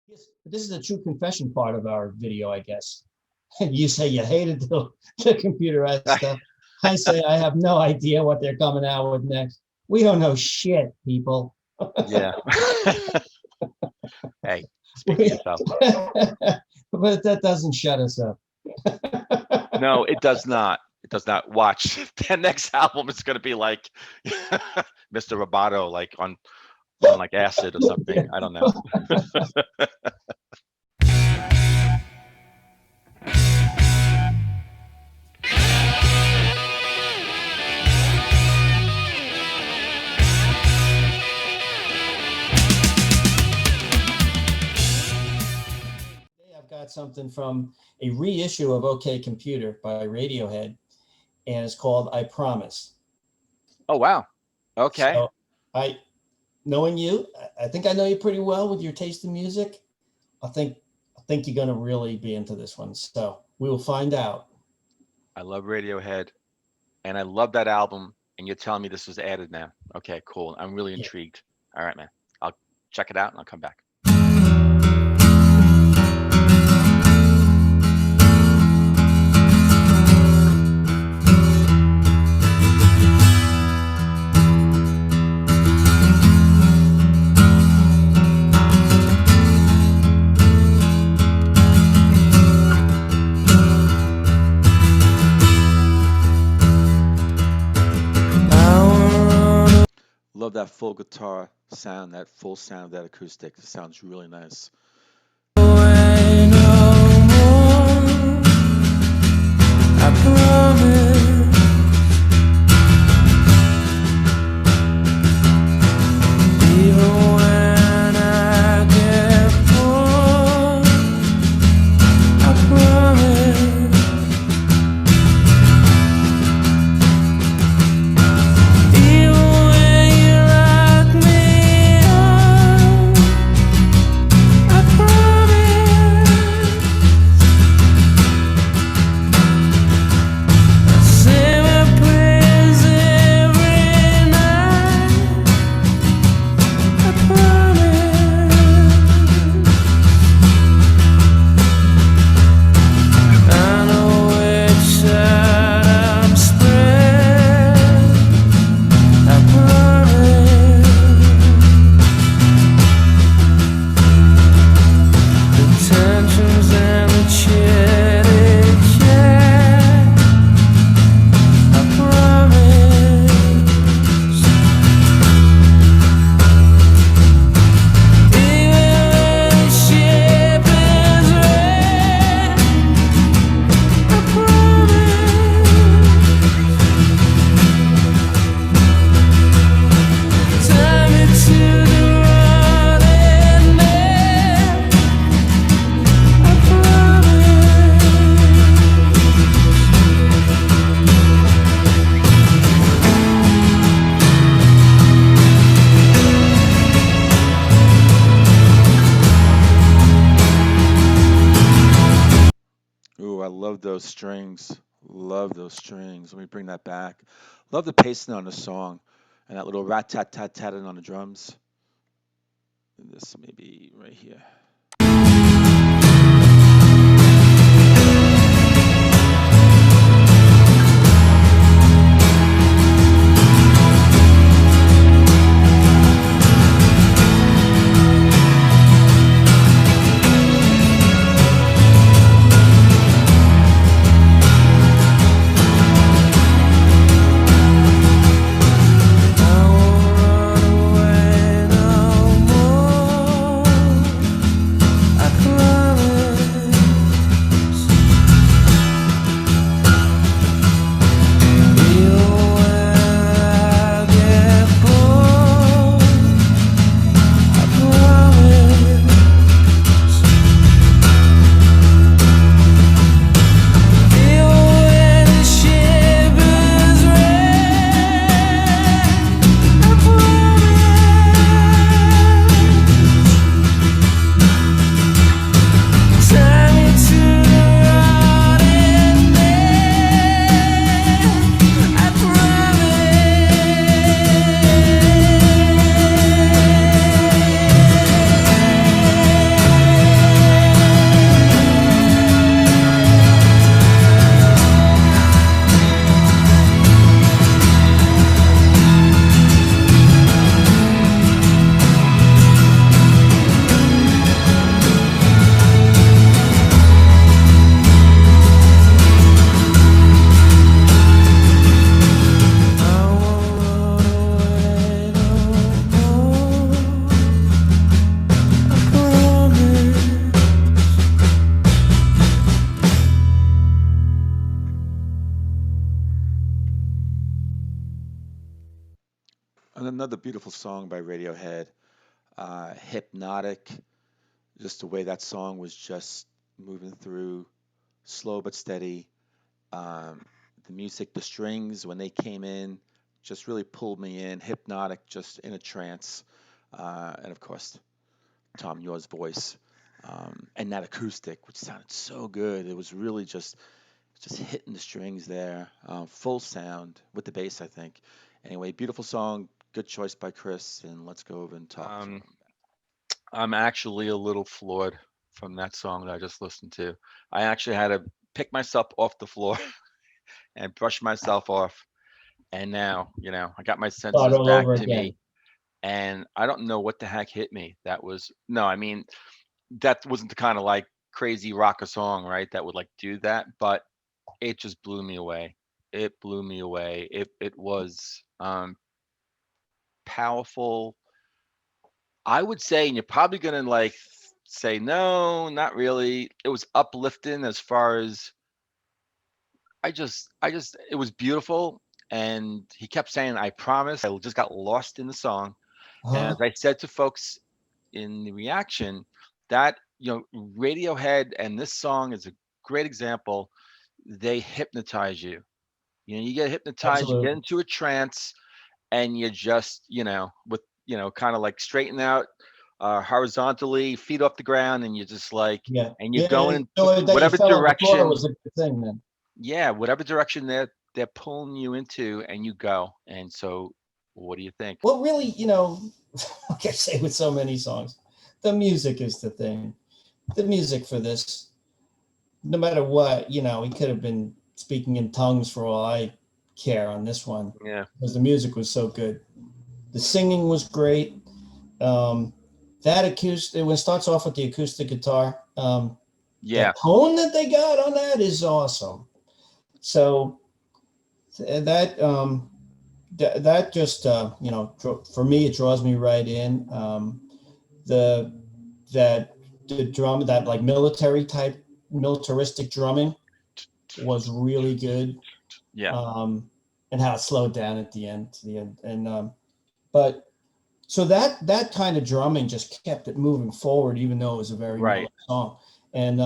Yes, but this is the true confession part of our video, I guess. You say you hated the computerized stuff. I say I have no idea what they're coming out with next. We don't know shit, people. Yeah. Hey, speak for We- yourself. but that doesn't shut us up. No, it does not. It does not. Watch. The next album is going to be like Mr. Roboto, like on like acid or something. I don't know. Today I've got something from a reissue of OK Computer by Radiohead, and it's called I Promise. Oh wow. Okay. So I, knowing you, I think I know you pretty well with your taste in music. I think I think you're gonna really be into this one. So we will find out. I love Radiohead, and I love that album. And you're telling me this was added now. Okay, cool. I'm really Yeah. intrigued. All right, man. I'll check it out and I'll come back. Love that full guitar sound, that full sound of that acoustic. It sounds really nice. Ooh, I love those strings. Love those strings. Let me bring that back. Love the pacing on the song and that little rat tat tat tatting on the drums. And this maybe right here. another beautiful song by Radiohead, Hypnotic. Just the way that song was just moving through, slow but steady. Um, the music, the strings, when they came in, just really pulled me in. Hypnotic, just in a trance. And of course, Tom York's voice, and that acoustic, which sounded so good. It was really just hitting the strings there. Full sound with the bass, I think. Anyway, beautiful song. Good choice by Chris. And let's go over and talk to him. Um, I'm actually a little floored from that song that I just listened to. I actually had to pick myself off the floor and brush myself off. And now, I got my Start senses all back over to again. me. And I don't know what the heck hit me. That was, no, I mean, that wasn't the kind of like crazy rocker song, right? That would like do that, but it just blew me away. It blew me away. It was powerful. I would say, and you're probably gonna like say, no, not really. It was uplifting as far as it was beautiful. And he kept saying, I promise. I just got lost in the song. And as Huh? I said to folks in the reaction, that, Radiohead and this song is a great example. They hypnotize you. You get hypnotized, you get Absolutely. into a trance, and you just, with, kind of like straighten out horizontally, feet off the ground, and you're just like, Yeah. and you're Yeah. going So that you whatever fell on the floor direction, was a good thing then. yeah, whatever direction they're pulling you into, and you go. And so, what do you think? Well, really, like I say with so many songs, the music is the thing. The music for this, no matter what, he could have been speaking in tongues for all I care on this one Yeah, because the music was so good. The singing was great. Um, that acoustic, when it starts off with the acoustic guitar, the yeah, tone that they got on that is awesome. So that that just for me it draws me right in. The that the drum that like militaristic drumming was really good, yeah, and how it slowed down at the end to the end. And but so that kind of drumming just kept it moving forward, even though it was a very mellow right. song. And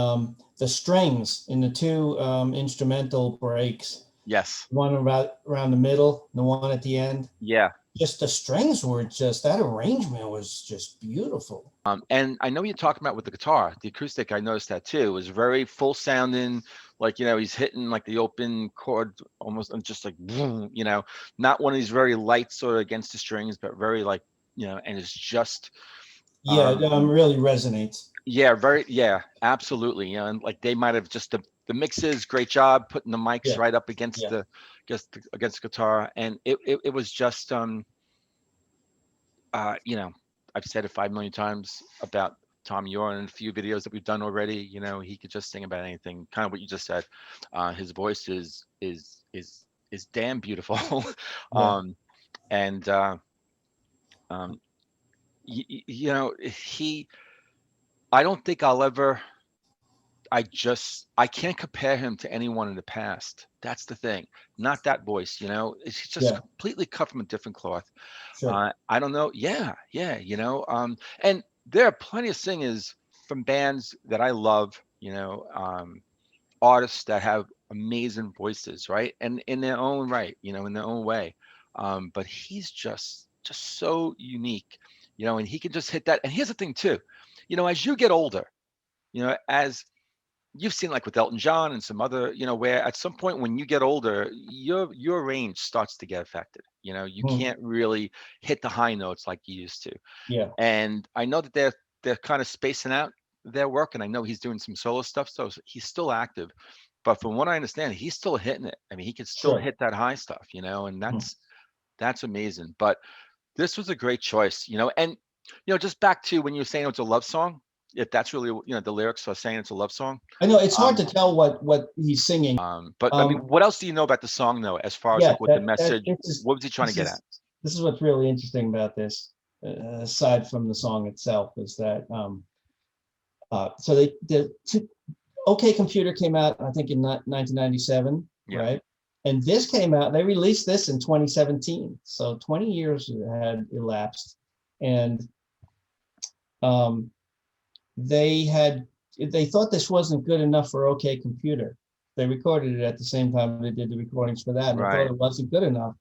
the strings in the two instrumental breaks, Yes. one around the middle, the one at the end, Yeah. just the strings were just that arrangement was just beautiful. And I know you're talking about with the guitar, the acoustic. I noticed that too. It was very full sounding, like he's hitting like the open chord almost, and just like boom, not one of these very light sort of against the strings, but very like and it's just Yeah, um really resonates. yeah, very, yeah, absolutely. And like they might have just the mixes, great job putting the mics Yeah, right up against yeah, against the guitar, and it was just I've said it 5 million times about Tom York in a few videos that we've done already. He could just sing about anything, kind of what you just said. His voice is damn beautiful. yeah, um, and um, he. I don't think I'll ever. I can't compare him to anyone in the past. That's the thing. Not that voice. It's just yeah, completely cut from a different cloth. sure. I don't know. Yeah, yeah, and there are plenty of singers from bands that I love, artists that have amazing voices, right? And in their own right, in their own way. But he's just so unique, and he can just hit that. And here's the thing too, as you get older, as you've seen like with Elton John and some other, where at some point when you get older, your range starts to get affected. You Mhm. can't really hit the high notes like you used to. Yeah, And I know that they're kind of spacing out their work, and I know he's doing some solo stuff, so he's still active. But from what I understand, he's still hitting it. I mean, he can still sure. hit that high stuff, and Mhm. that's amazing. But this was a great choice, and just back to when you were saying it's a love song, if that's really the lyrics are saying it's a love song. I know it's hard Um, to tell what he's singing. but I mean, what else do you know about the song though, as far as Yeah, like what the that message, what was he trying to this get at? is this is what's really interesting about this, aside from the song itself, is that so the OK Computer came out, I think, in 1997, Yeah. right? and this came out. They released this in 2017, so 20 years had elapsed, and um, they had they thought this wasn't good enough for OK Computer. They recorded it at the same time they did the recordings for that, and they thought Right. it wasn't good enough.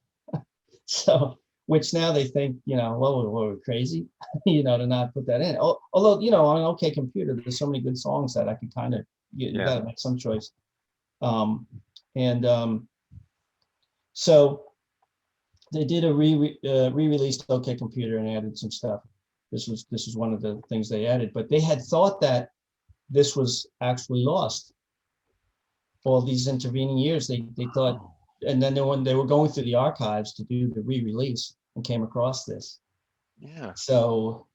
So, which now they think, well, we're crazy, to not put that in. Although, on an OK Computer, there's so many good songs that I could kind of, you Yeah. got to make some choice. And so they did a re-released OK Computer and added some stuff. This was one of the things they added, but they had thought that this was actually lost. All these intervening years, they thought, Oh, and then when they were going through the archives to do the re-release and came across this. yeah. So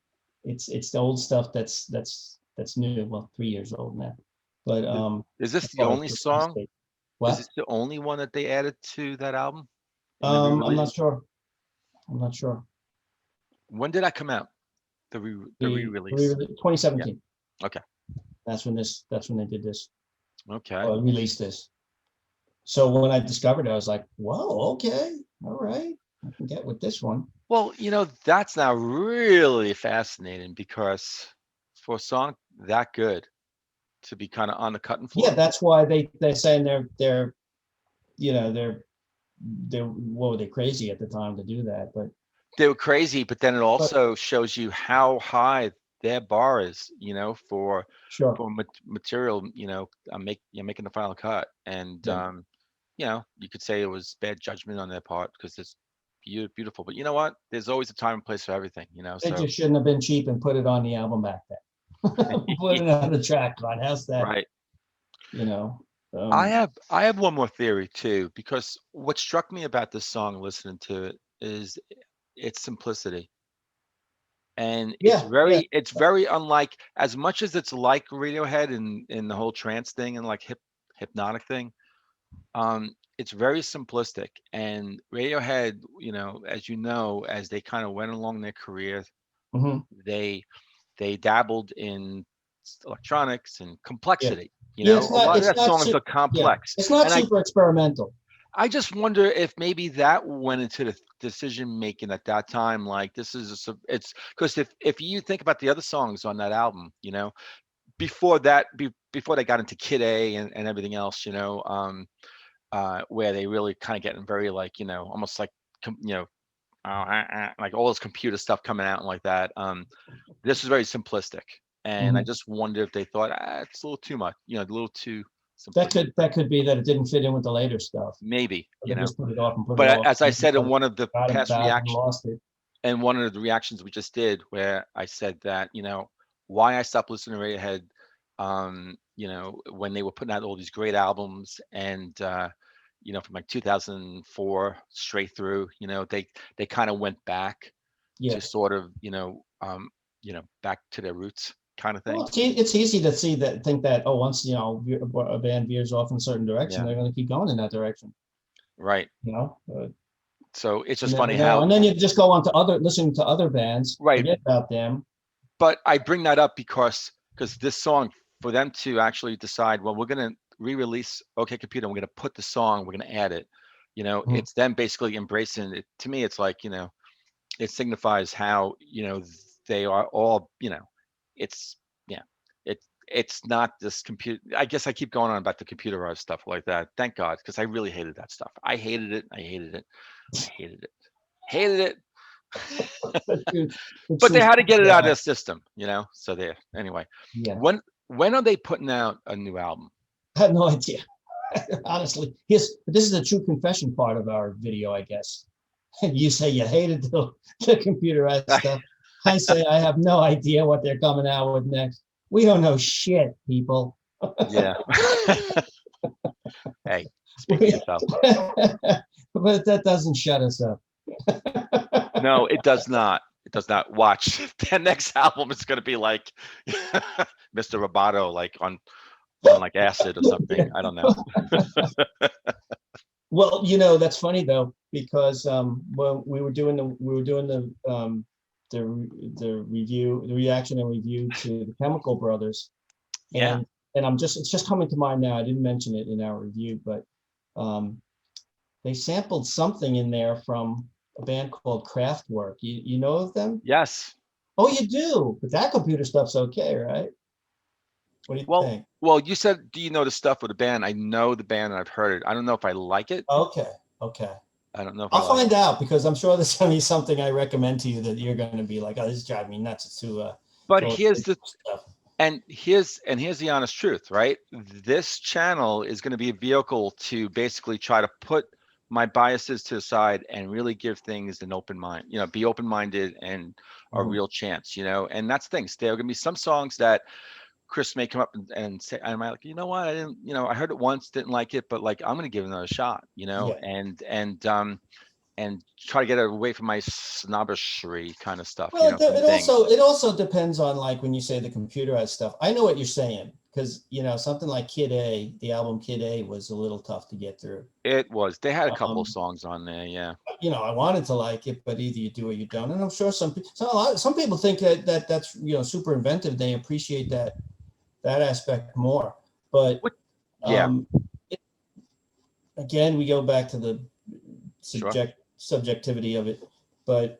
it's the old stuff that's new. Well, 3 years old now. But Is this as the far as only the release song? date. Is What? this the only one that they added to that album in the I'm re-release? not sure. I'm not sure. When did that come out? The The re-release. re-release Yeah. 2017. Okay. That's when they did this Okay. or released this. So when I discovered it, I was like, whoa, okay, all right, I can get with this one. Well, that's now really fascinating because for a song that good to be kind of on the cutting Yeah, floor, that's why they're saying they're you know they're what were they crazy at the time to do that, they were crazy, but then it but also shows you how high their bar is, for sure material, making the final cut. And yeah. you could say it was bad judgment on their part because it's beautiful. But you know what? There's always a time and place for everything, They so just shouldn't have been cheap and put it on the album back then. Put it on the track on. How's that? right. You know. I Um, have I have one more theory too, because what struck me about this song listening to it is its simplicity. And it's yeah, yeah. very unlike, as much as it's like Radiohead in the whole trance thing and like hypnotic thing. It's very simplistic. And Radiohead, as as they kind of went along their career, Mhm. they they dabbled in electronics and Yeah. complexity. Yeah. A lot of It's that not. songs are Yeah. complex, It's not and super experimental. I just wonder if maybe that went into the decision making at that time. Like this is it's because if you think about the other songs on that album, before that, before they got into Kid A and everything else, where they really kind of getting very like almost like like all this computer stuff coming out and like that. This is very simplistic, and I Mhm. just wonder if they thought it's a little too much, a little too That simplistic could for that them. could be that it didn't fit in with the later stuff. Maybe, They just put it off and put it but off. as I Maybe said in because one of the forgot past about it and reactions, lost it. and one of the reactions we just did, where I said that why I stopped listening to Radiohead, when they were putting out all these great albums, and from like 2004 straight through, they kind of went back Yeah. to sort of back to their roots kind of Well, thing. it's easy to think that once a band veers off in a certain direction, Yeah, they're going to keep going in that direction. right. But So it's you just never funny know. how, And then you just go on to listening to other bands, right. forget about them. But I bring that up because this song, for them to actually decide, well, we're gonna re-release OK Computer, and we're gonna put the song, we're gonna add it. Mhm. It's them basically embracing it. To me, it's like it signifies how they are all it's yeah, it's not this computer. I guess I keep going on about the computerized stuff like that. Thank God, because I really hated that stuff. I hated it. I hated it. I hated it. Hated it. The truth, the But they truth had to comes get it out of out. their system, So there. Anyway, Yeah, when are they putting out a new album? I have no idea. Honestly, this is the true confession part of our video, I guess. You say you hated the computerized stuff. I say I have no idea what they're coming out with next. We don't know shit, people. Yeah. Hey, speak for We- yourself. but that doesn't shut us up. No, it does not. It does not. Watch. Their next album is going to be like Mr. Roboto, like on like acid or something. I don't know. Well, that's funny though, because when we were doing the review, the reaction and review to the Chemical Brothers, Yeah. and it's just coming to mind now. I didn't mention it in our review, but um, they sampled something in there from a band called Kraftwerk. You know of them? Yes. Oh, you do. But that computer stuff's okay, right? What do you Well, think? well, you said, do you know the stuff with the band? I know the band and I've heard it. I don't know if I like it. Okay, okay. I don't know if I I'll like find it. out because I'm sure there's gonna be something I recommend to you that you're gonna be like, oh, this is driving me nuts But to all here's this the stuff. here's the honest truth, right? This channel is going to be a vehicle to basically try to put my biases to the side and really give things an open mind, be open-minded and a Mhm. real chance, and that's things. There are going to be some songs that Chris may come up and say, I might like, you know what, I didn't, I heard it once, didn't like it, but like I'm going to give it another shot, Yeah. and try to get away from my snobbishery kind of stuff, Well, kind of thing. it also depends on like when you say the computerized stuff. I know what you're saying because something like Kid A, the album Kid A was a little tough to get through. They had a couple of Um, songs on there, yeah. I wanted to like it, but either you do or you don't. And I'm sure some people think that's super inventive. They appreciate that aspect more. But What? Yeah, um, it, again, we go back to the sure. subjectivity of it. But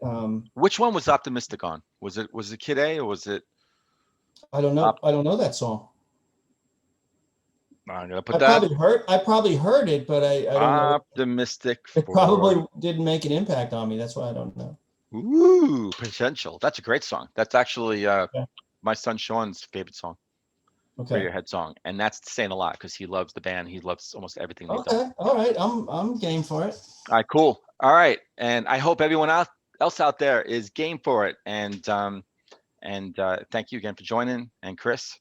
Which one was Optimistic on? Was it Kid A or was it I don't know. Op? I don't know that song. I'm gonna put that I probably heard it, but I don't know. Optimistic It for probably didn't make an impact on me. That's why I don't know. Potential. That's a great song. That's actually Yeah. my son Sean's favorite song, Okay. Radiohead song, and that's saying a lot because he loves the band. He loves almost everything they've done. Okay. All right. I'm game for it. All right, cool. All right, and I hope everyone else out there is game for it. And thank you again for joining. And Chris,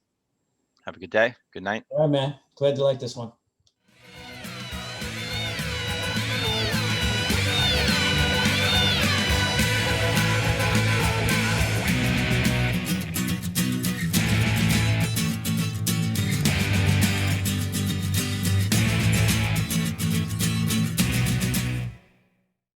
have a good day. Good night. All right, man. Glad you like this one.